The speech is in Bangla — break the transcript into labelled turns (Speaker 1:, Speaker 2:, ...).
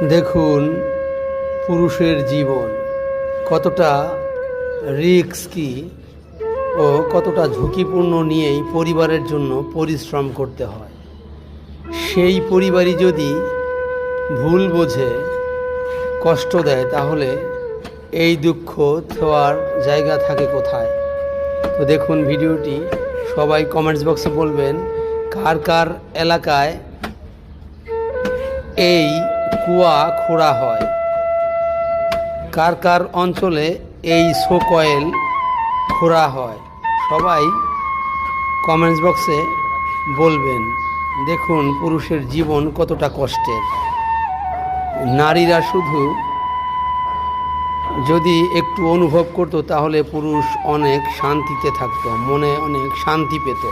Speaker 1: দেখুন পুরুষের জীবন কতটা রিস্কি ও কতটা ঝুঁকিপূর্ণ নিয়েই পরিবারের জন্য পরিশ্রম করতে হয়। সেই পরিবারই যদি ভুল বোঝে, কষ্ট দেয়, তাহলে এই দুঃখ দেওয়ার জায়গা থাকে কোথায়? তো দেখুন ভিডিওটি, সবাই কমেন্টস বক্সে বলবেন কার কার এলাকায় এই কুয়া খোঁড়া হয়, কার কার অঞ্চলে এই শোকয়েল খোঁড়া হয়। সবাই কমেন্টস বক্সে বলবেন। দেখুন পুরুষের জীবন কতটা কষ্টের। নারীরা শুধু যদি একটু অনুভব করতো, তাহলে পুরুষ অনেক শান্তিতে থাকতো, মনে অনেক শান্তি পেত।